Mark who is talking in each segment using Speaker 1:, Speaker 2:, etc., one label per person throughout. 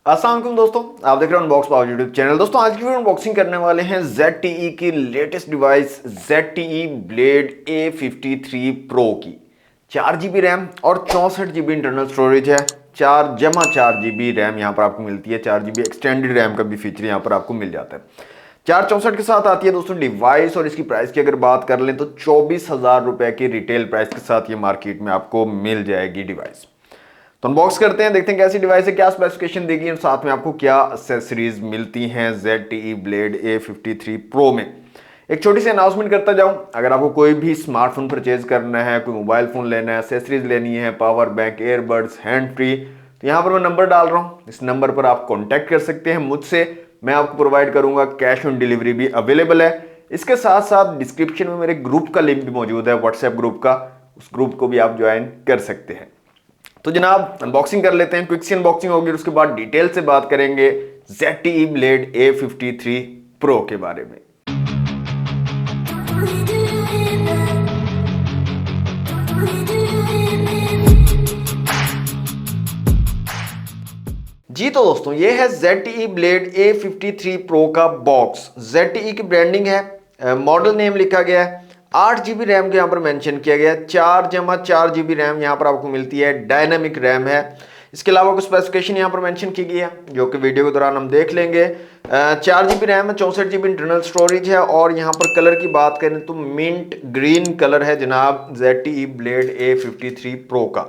Speaker 1: अस्सलाम वालेकुम दोस्तों, आप देख रहे हैं अनबॉक्स पावर यूट्यूब चैनल। दोस्तों आज की वीडियो अनबॉक्सिंग करने वाले हैं ZTE की latest device ZTE blade A53 Pro की। 4 GB रैम और 64 GB इंटरनल स्टोरेज है। 4 रैम यहाँ पर आपको मिलती है। 4 GB एक्सटेंडेड रैम का भी फीचर यहाँ पर आपको मिल जाता है। 464 के साथ आती है दोस्तों डिवाइस। और इसकी प्राइस की अगर बात कर लें तो 24,000 रुपए की रिटेल प्राइस के साथ ये मार्केट में आपको मिल जाएगी डिवाइस। तो अनबॉक्स करते हैं, देखते हैं कैसी डिवाइस है, क्या स्पेसिफिकेशन देगी और साथ में आपको क्या एक्सेसरीज मिलती हैं ZTE ब्लेड A53 Pro में। एक छोटी सी अनाउंसमेंट करता जाऊं, अगर आपको कोई भी स्मार्टफोन परचेज करना है, कोई मोबाइल फोन लेना है, एक्सेसरीज लेनी है, power bank, airbuds, hand free, तो यहाँ पर मैं नंबर डाल रहा हूँ। इस नंबर पर आप कॉन्टैक्ट कर सकते हैं मुझसे। मैं आपको प्रोवाइड करूंगा, कैश ऑन डिलीवरी भी अवेलेबल है। इसके साथ साथ डिस्क्रिप्शन में मेरे ग्रुप का लिंक भी मौजूद है, व्हाट्सएप ग्रुप का। उस ग्रुप को भी आप ज्वाइन कर सकते हैं। तो जनाब अनबॉक्सिंग कर लेते हैं, क्विक सी अनबॉक्सिंग होगी, उसके बाद डिटेल से बात करेंगे ZTE ब्लेड A53 Pro के बारे में। जी तो दोस्तों ये है ZTE ब्लेड A53 Pro का बॉक्स। ZTE की ब्रांडिंग है, मॉडल नेम लिखा गया है, 8 GB रैम को यहाँ पर मेंशन किया गया है। 4 रैम यहाँ पर आपको मिलती है, डायनामिक रैम है। इसके अलावा कुछ स्पेसिफिकेशन यहाँ पर मेंशन की गई है जो कि वीडियो के दौरान हम देख लेंगे। 4 GB रैम है, 64 GB इंटरनल स्टोरेज है। और यहाँ पर कलर की बात करें तो मिंट ग्रीन कलर है जनाब ZTE ब्लेड A53 Pro का।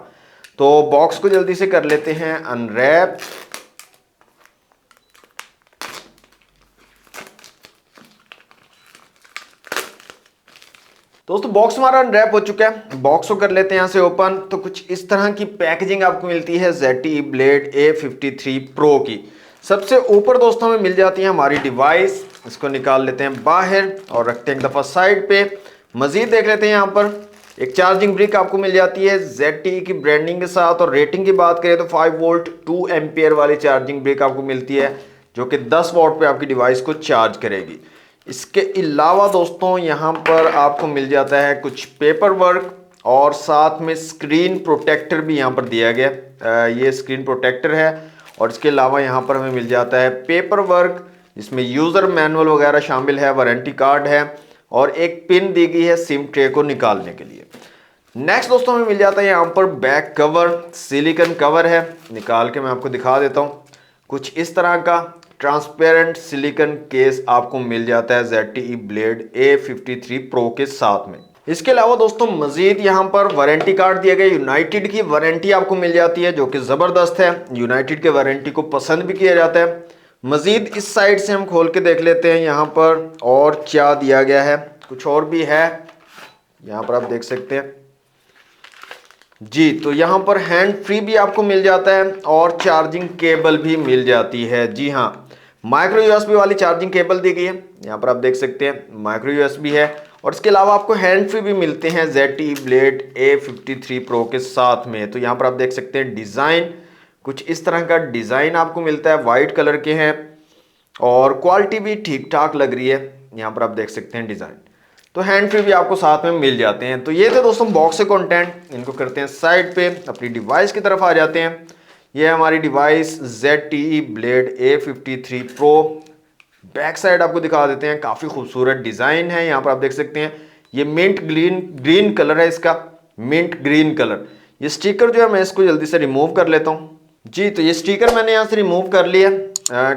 Speaker 1: तो बॉक्स को जल्दी से कर लेते हैं अनरैप। दोस्तों बॉक्स हमारा अनरैप हो चुका है, बॉक्स को कर लेते हैं यहां से ओपन। तो कुछ इस तरह की पैकेजिंग आपको मिलती है ZTE ब्लेड A53 Pro की। सबसे ऊपर दोस्तों में मिल जाती है हमारी डिवाइस। इसको निकाल लेते हैं बाहर और रखते हैं एक दफा साइड पे। मजीद देख लेते हैं यहाँ पर एक चार्जिंग ब्रिक आपको मिल जाती है ZTE की ब्रांडिंग के साथ। और रेटिंग की बात करें तो 5 वोल्ट 2 एम्पियर वाली चार्जिंग ब्रिक आपको मिलती है जो कि 10 वॉट पे आपकी डिवाइस को चार्ज करेगी। इसके अलावा दोस्तों यहाँ पर आपको मिल जाता है कुछ पेपर वर्क और साथ में स्क्रीन प्रोटेक्टर भी यहाँ पर दिया गया। ये स्क्रीन प्रोटेक्टर है। और इसके अलावा यहाँ पर हमें मिल जाता है पेपर वर्क, जिसमें यूज़र मैनुअल वगैरह शामिल है, वारंटी कार्ड है और एक पिन दी गई है सिम ट्रे को निकालने के लिए। नेक्स्ट दोस्तों हमें मिल जाता है यहाँ पर बैक कवर, सिलिकॉन कवर है। निकाल के मैं आपको दिखा देता हूँ। कुछ इस तरह का ट्रांसपेरेंट सिलिकॉन केस आपको मिल जाता है ZTE ब्लेड A53 Pro के साथ में। इसके अलावा दोस्तों मजीद यहाँ पर वारंटी कार्ड दिया गया। यूनाइटेड की वारंटी आपको मिल जाती है जो कि ज़बरदस्त है। यूनाइटेड के वारंटी को पसंद भी किया जाता है। मजीद इस साइड से हम खोल के देख लेते हैं यहाँ पर और क्या दिया गया है। कुछ और भी है, यहाँ पर आप देख सकते हैं जी। तो यहाँ पर हैंड फ्री भी आपको मिल जाता है और चार्जिंग केबल भी मिल जाती है। जी हाँ, माइक्रो USB वाली चार्जिंग केबल दी गई है, यहाँ पर आप देख सकते हैं माइक्रो USB है। और इसके अलावा आपको हैंड फ्री भी मिलते हैं ZTE ब्लेड A53 Pro के साथ में। तो यहाँ पर आप देख सकते हैं डिज़ाइन, कुछ इस तरह का डिज़ाइन आपको मिलता है, वाइट कलर के हैं और क्वालिटी भी ठीक ठाक लग रही है। यहाँ पर आप देख सकते हैं डिज़ाइन। तो हैंड फ्री भी आपको साथ में मिल जाते हैं। तो ये थे दोस्तों बॉक्स से कंटेंट। इनको करते हैं साइड पे, अपनी डिवाइस की तरफ आ जाते हैं। ये हमारी device ZTE blade A53 Pro। Back side आपको दिखा देते हैं, काफ़ी खूबसूरत डिज़ाइन है। यहाँ पर आप देख सकते हैं ये मिंट ग्रीन कलर है, इसका मिंट ग्रीन कलर। ये स्टिकर जो है मैं इसको जल्दी से रिमूव कर लेता हूँ जी। तो ये स्टिकर मैंने यहाँ से रिमूव कर लिया।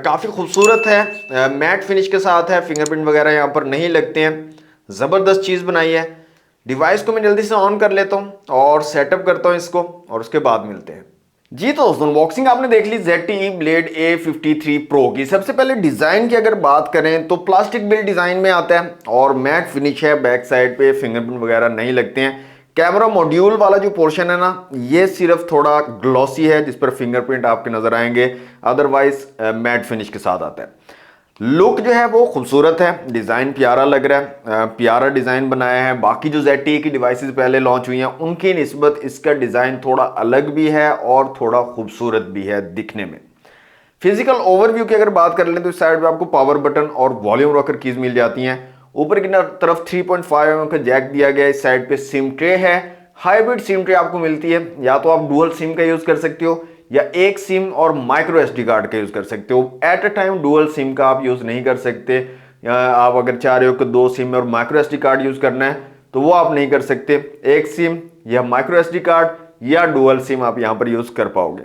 Speaker 1: काफ़ी खूबसूरत है, मैट फिनिश के साथ है, फिंगरप्रिंट वगैरह यहाँ पर नहीं लगते हैं। ज़बरदस्त चीज़ बनाई है। डिवाइस को मैं जल्दी से ऑन कर लेता हूँ और सेटअप करता हूँ इसको और उसके बाद मिलते हैं जी। तो दोस्तों अनबॉक्सिंग आपने देख ली ZTE ब्लेड A53 Pro की। सबसे पहले डिज़ाइन की अगर बात करें तो प्लास्टिक बिल्ड डिज़ाइन में आता है और मैट फिनिश है। बैक साइड पे फिंगरप्रिंट वगैरह नहीं लगते हैं। कैमरा मॉड्यूल वाला जो पोर्शन है ना, ये सिर्फ थोड़ा ग्लॉसी है जिस पर फिंगरप्रिंट आपके नजर आएंगे, अदरवाइज मैट फिनिश के साथ आता है। लुक जो है वो खूबसूरत है, डिज़ाइन प्यारा लग रहा है, प्यारा डिज़ाइन बनाया है। बाकी जो ZTE की डिवाइसेस पहले लॉन्च हुई हैं उनकी निस्बत इसका डिज़ाइन थोड़ा अलग भी है और थोड़ा खूबसूरत भी है दिखने में। फिजिकल ओवरव्यू की अगर बात कर लें तो इस साइड पे आपको पावर बटन और वॉल्यूम रॉकर कीज मिल जाती हैं। ऊपर की तरफ 3.5 mm का जैक दिया गया है। इस साइड पे सिम ट्रे है, हाइब्रिड सिम ट्रे आपको मिलती है। या तो आप डुअल सिम का यूज़ कर सकते हो या एक सिम और माइक्रो एसडी कार्ड का यूज कर सकते हो। At a time dual SIM का आप यूज नहीं कर सकते। या आप अगर चाह रहे हो कि 2 सिम और माइक्रो एसडी कार्ड यूज करना है तो वो आप नहीं कर सकते। एक सिम या माइक्रो एसडी कार्ड या डुअल सिम आप यहां पर यूज कर पाओगे।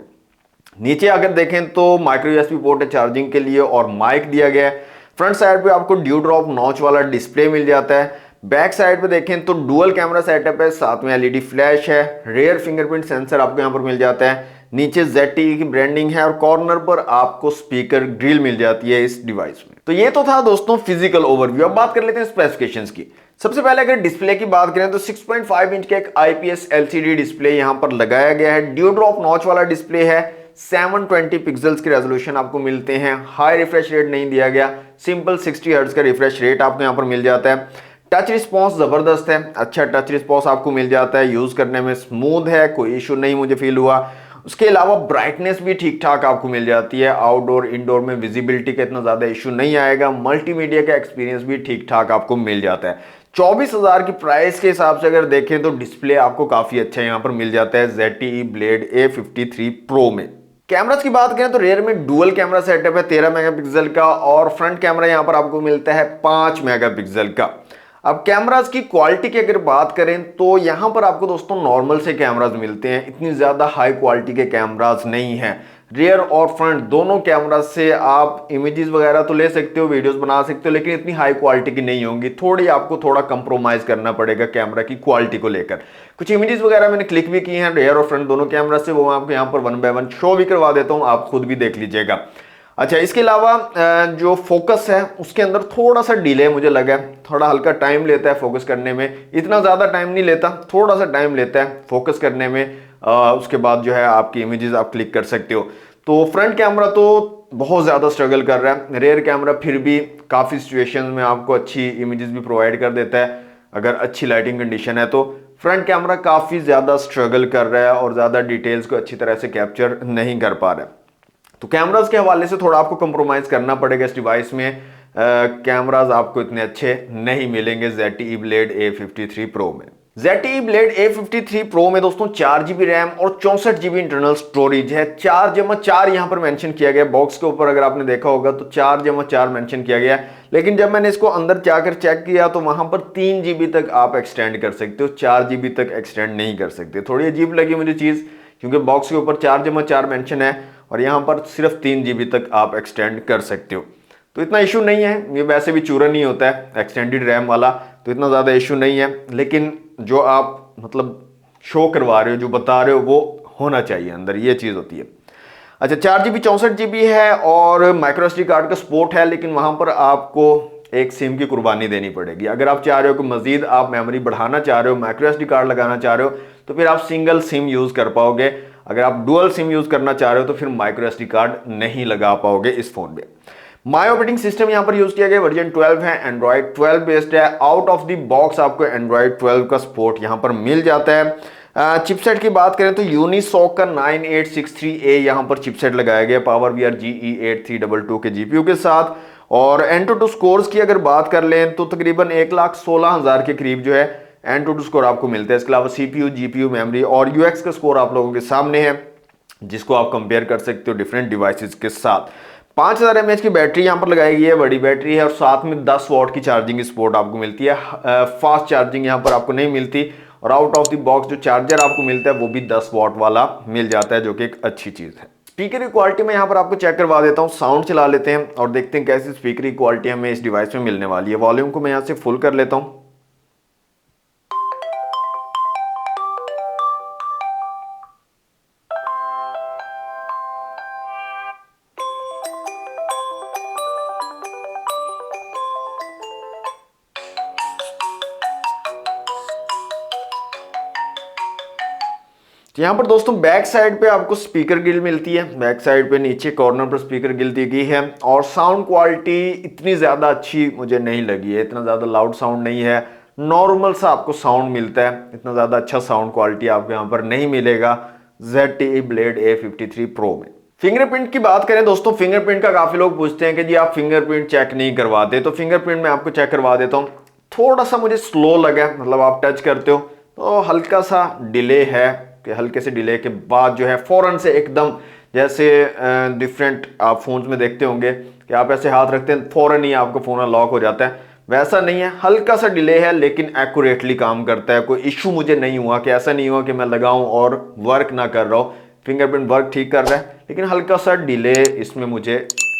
Speaker 1: नीचे अगर देखें तो माइक्रो यूएसबी पोर्ट है चार्जिंग के लिए और माइक दिया गया है। फ्रंट साइड पे आपको ड्यू ड्रॉप नॉच वाला डिस्प्ले मिल जाता है। बैक साइड पे देखें तो डुअल कैमरा सेटअप है, साथ में एलईडी फ्लैश है, रियर फिंगरप्रिंट सेंसर आपको यहां पर मिल जाता है, नीचे ZTE की ब्रांडिंग है और कॉर्नर पर आपको स्पीकर ग्रिल मिल जाती है इस डिवाइस में। तो ये तो था दोस्तों फिजिकल ओवरव्यू। अब बात कर लेते हैं स्पेसिफिकेशंस की। सबसे पहले अगर डिस्प्ले की बात करें तो 6.5 इंच का एक IPS LCD डिस्प्ले यहां पर लगाया गया है। ड्यू ड्रॉप नॉच वाला डिस्प्ले है, 720 पिक्सल्स के रेजोल्यूशन आपको मिलते हैं। हाई रिफ्रेश रेट नहीं दिया गया, सिंपल 60 हर्ट्ज का रिफ्रेश रेट आपको यहां पर मिल जाता है। टच रिस्पॉन्स जबरदस्त है, अच्छा टच रिस्पॉन्स आपको मिल जाता है, यूज करने में स्मूथ है, कोई इशू नहीं मुझे फील हुआ। उसके अलावा ब्राइटनेस भी ठीक ठाक आपको मिल जाती है, आउटडोर इंडोर में विजिबिलिटी का इतना ज्यादा इशू नहीं आएगा। मल्टीमीडिया का एक्सपीरियंस भी ठीक ठाक आपको मिल जाता है। 24,000 की प्राइस के हिसाब से अगर देखें तो डिस्प्ले आपको काफी अच्छा यहां पर मिल जाता है ZTE ब्लेड A53 Pro में। कैमरास की बात करें तो रेयर में डुअल कैमरा सेटअप है 13 मेगापिक्सल का और फ्रंट कैमरा यहां पर आपको मिलता है 5 मेगापिक्सल का। अब कैमरास की क्वालिटी की अगर बात करें तो यहां पर आपको दोस्तों नॉर्मल से कैमरास मिलते हैं, इतनी ज्यादा हाई क्वालिटी के कैमरास नहीं हैं। रियर और फ्रंट दोनों कैमरा से आप इमेजेस वगैरह तो ले सकते हो, वीडियोस बना सकते हो, लेकिन इतनी हाई क्वालिटी की नहीं होंगी। आपको थोड़ा कंप्रोमाइज करना पड़ेगा कैमरा की क्वालिटी को लेकर। कुछ इमेजेस वगैरह मैंने क्लिक भी की हैं रियर और फ्रंट दोनों कैमरा से, वो मैं आपको यहाँ पर 1 बाय 1 शो भी करवा देता हूँ, आप खुद भी देख लीजिएगा। अच्छा, इसके अलावा जो फोकस है उसके अंदर थोड़ा सा डिले मुझे लगा है, थोड़ा हल्का टाइम लेता है फोकस करने में, इतना ज़्यादा टाइम नहीं लेता, थोड़ा सा टाइम लेता है फोकस करने में। उसके बाद जो है आपकी इमेजेस आप क्लिक कर सकते हो। तो फ्रंट कैमरा तो बहुत ज़्यादा स्ट्रगल कर रहा है, रियर कैमरा फिर भी काफ़ी सिचुएशन में आपको अच्छी इमेजेस भी प्रोवाइड कर देता है अगर अच्छी लाइटिंग कंडीशन है। तो फ्रंट कैमरा काफ़ी ज़्यादा स्ट्रगल कर रहा है और ज़्यादा डिटेल्स को अच्छी तरह से कैप्चर नहीं कर पा रहा है। तो कैमरास के हवाले से थोड़ा आपको कंप्रोमाइज करना पड़ेगा इस डिवाइस में। कैमरास आपको इतने अच्छे नहीं मिलेंगे ZTE ब्लेड A53 Pro में। ZTE ब्लेड A53 Pro में दोस्तों 4GB रैम और 64GB इंटरनल स्टोरेज है। 4/4 यहां पर मेंशन किया गया, बॉक्स के ऊपर अगर आपने देखा होगा तो 4/4 मेंशन किया गया है, लेकिन जब मैंने इसको अंदर जाकर चेक किया तो वहां पर 3GB तक आप एक्सटेंड कर सकते हो, 4GB तक एक्सटेंड नहीं कर सकते। थोड़ी अजीब लगी मुझे चीज, क्योंकि बॉक्स के ऊपर 4/4 मेंशन है और यहां पर सिर्फ 3GB तक आप एक्सटेंड कर सकते हो। तो इतना इशू नहीं है, ये वैसे भी चूरन ही होता है एक्सटेंडेड रैम वाला, तो इतना ज़्यादा इशू नहीं है। लेकिन जो आप मतलब शो करवा रहे हो, जो बता रहे हो, वो होना चाहिए अंदर, ये चीज़ होती है। अच्छा, 4GB 64GB है और माइक्रो एसडी कार्ड का सपोर्ट है, लेकिन वहां पर आपको एक सिम की कुर्बानी देनी पड़ेगी। अगर आप चाह रहे हो कि मजीद आप मेमोरी बढ़ाना चाह रहे हो, माइक्रो एसडी कार्ड लगाना चाह रहे हो, तो फिर आप सिंगल सिम यूज़ कर पाओगे। अगर आप डुअल सिम यूज़ करना चाह रहे हो तो फिर माइक्रो एसडी कार्ड नहीं लगा पाओगे इस फोन में। माई ऑपरेटिंग सिस्टम यहां पर यूज किया गया वर्जन 12 है, एंड्रॉइड 12 बेस्ड है। आउट ऑफ द बॉक्स आपको एंड्रॉइड 12 का सपोर्ट यहां पर मिल जाता है। चिपसेट की बात करें तो यूनिसॉक का 9863A यहां पर चिपसेट लगाया गया PowerVR GE8322 के GPU के साथ। और Antutu स्कोर्स की अगर बात कर लें तो तकरीबन 1,16,000 के करीब जो है Antutu स्कोर आपको मिलता है। इसके अलावा CPU, GPU, मेमोरी और UX का स्कोर आप लोगों के सामने है, जिसको आप कंपेयर कर सकते हो डिफरेंट डिवाइसेस के साथ। 5000 mAh की बैटरी यहां पर लगाई गई है, बड़ी बैटरी है और साथ में 10 वॉट की चार्जिंग सपोर्ट आपको मिलती है। फास्ट चार्जिंग यहां पर आपको नहीं मिलती और आउट ऑफ द बॉक्स जो चार्जर आपको मिलता है वो भी 10 वॉट वाला मिल जाता है, जो कि एक अच्छी चीज है। स्पीकर की क्वालिटी में यहां पर आपको चेक करवा देता हूं, साउंड चला लेते हैं और देखते हैं कैसी स्पीकर की क्वालिटी हमें इस डिवाइस में मिलने वाली है। वॉल्यूम को मैं यहां से फुल कर लेता हूं। यहाँ पर दोस्तों बैक साइड पे आपको स्पीकर ग्रिल मिलती है, बैक साइड पे नीचे कॉर्नर पर स्पीकर ग्रिल दी गई है और साउंड क्वालिटी इतनी ज़्यादा अच्छी मुझे नहीं लगी है, इतना ज़्यादा लाउड साउंड नहीं है, नॉर्मल सा आपको साउंड मिलता है, इतना ज़्यादा अच्छा साउंड क्वालिटी आपको यहाँ पर नहीं मिलेगा ZTE ब्लेड A53 Pro में। फिंगरप्रिंट की बात करें दोस्तों, फिंगरप्रिंट का काफ़ी लोग पूछते हैं कि जी आप फिंगरप्रिंट चेक नहीं करवाते, तो फिंगरप्रिंट मैं आपको चेक करवा देता हूँ। थोड़ा सा मुझे स्लो लगा, मतलब आप टच करते हो तो हल्का सा डिले है कि हल्के से डिले के बाद जो है फौरन से एकदम जैसे डिफरेंट आप फोन्स में देखते होंगे कि आप ऐसे हाथ रखते हैं फौरन ही आपका फोन अनलॉक हो जाता है, वैसा नहीं है, हल्का सा डिले है लेकिन एक्यूरेटली काम करता है। कोई इशू मुझे नहीं हुआ कि ऐसा नहीं हुआ कि मैं लगाऊं और वर्क ना कर रहा हूं। फिंगरप्रिंट वर्क ठीक कर रहा है लेकिन हल्का सा डिले इसमें मुझे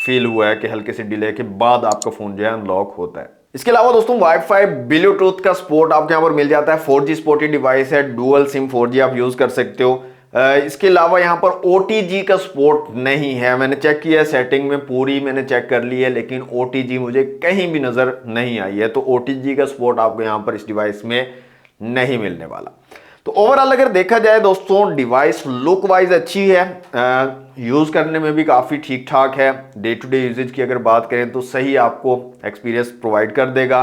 Speaker 1: फील हुआ है कि हल्के से डिले के बाद आपका फोन जो है अनलॉक होता है। इसके अलावा दोस्तों वाईफाई ब्लूटूथ का सपोर्ट आपको यहाँ पर मिल जाता है। 4G सपोर्टेड डिवाइस है, डुअल सिम 4G आप यूज कर सकते हो। इसके अलावा यहाँ पर OTG का सपोर्ट नहीं है। मैंने चेक किया है सेटिंग में, पूरी मैंने चेक कर ली है लेकिन OTG मुझे कहीं भी नजर नहीं आई है। तो OTG का सपोर्ट आपको यहाँ पर इस डिवाइस में नहीं मिलने वाला। तो ओवरऑल अगर देखा जाए दोस्तों डिवाइस लुक वाइज अच्छी है, यूज करने में भी काफी ठीक ठाक है। डे टू डे यूजेज की अगर बात करें तो सही आपको एक्सपीरियंस प्रोवाइड कर देगा।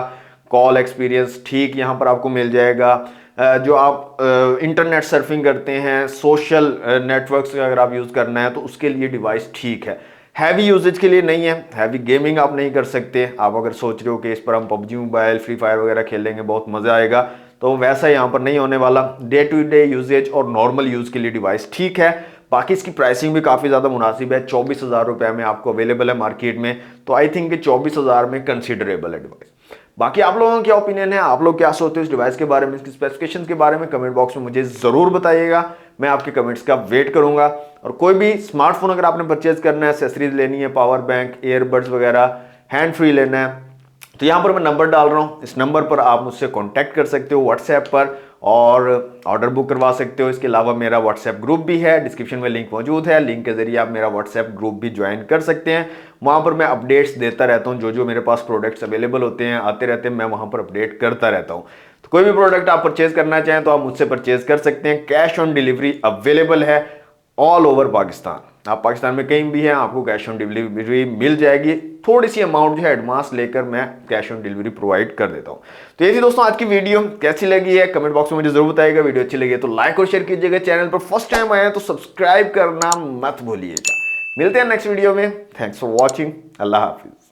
Speaker 1: कॉल एक्सपीरियंस ठीक यहाँ पर आपको मिल जाएगा। जो आप इंटरनेट सर्फिंग करते हैं, सोशल नेटवर्क्स अगर आप यूज करना है तो उसके लिए डिवाइस ठीक है। हैवी यूजेज के लिए नहीं है, हैवी गेमिंग आप नहीं कर सकते। आप अगर सोच रहे हो कि इस पर हम PUBG मोबाइल, फ्री फायर वगैरह खेलेंगे बहुत मजा आएगा, तो वैसा यहाँ पर नहीं होने वाला। डे टू डे यूजेज और नॉर्मल यूज के लिए डिवाइस ठीक है। बाकी इसकी प्राइसिंग भी काफी ज्यादा मुनासिब है, 24,000 रुपए में आपको अवेलेबल है मार्केट में। तो आई थिंक 24,000 में कंसिडरेबल है डिवाइस। बाकी आप लोगों का क्या ओपिनियन है, आप लोग क्या सोचते हो इस डिवाइस के बारे में, इसकी स्पेसिफिकेशंस के बारे में कमेंट बॉक्स में मुझे जरूर बताइएगा। मैं आपके कमेंट्स का वेट करूंगा। और कोई भी स्मार्टफोन अगर आपने परचेज करना है, एक्सेसरीज लेनी है, पावर बैंक, ईयरबड्स वगैरह, हैंड फ्री लेना है, तो यहां पर मैं नंबर डाल रहा हूं, इस नंबर पर आप मुझसे कांटेक्ट कर सकते हो व्हाट्सएप पर और ऑर्डर बुक करवा सकते हो। इसके अलावा मेरा व्हाट्सएप ग्रुप भी है, डिस्क्रिप्शन में लिंक मौजूद है, लिंक के जरिए आप मेरा व्हाट्सएप ग्रुप भी ज्वाइन कर सकते हैं। वहां पर मैं अपडेट्स देता रहता हूं, जो जो मेरे पास प्रोडक्ट्स अवेलेबल होते हैं आते रहते हैं, मैं वहां पर अपडेट करता रहता हूं। तो कोई भी प्रोडक्ट आप परचेज करना चाहें तो आप मुझसे परचेज कर सकते हैं। कैश ऑन डिलीवरी अवेलेबल है ऑल ओवर पाकिस्तान। आप पाकिस्तान में कहीं भी हैं आपको कैश ऑन डिलीवरी मिल जाएगी। थोड़ी सी अमाउंट जो है एडवांस लेकर मैं कैश ऑन डिलीवरी प्रोवाइड कर देता हूं। तो ये थी दोस्तों आज की वीडियो, कैसी लगी है कमेंट बॉक्स में मुझे जरूर बताइएगा। वीडियो अच्छी लगी है तो लाइक और शेयर कीजिएगा। चैनल पर फर्स्ट टाइम आए हैं तो सब्सक्राइब करना मत भूलिएगा। मिलते हैं नेक्स्ट वीडियो में। Thanks for watching. Allah Hafiz.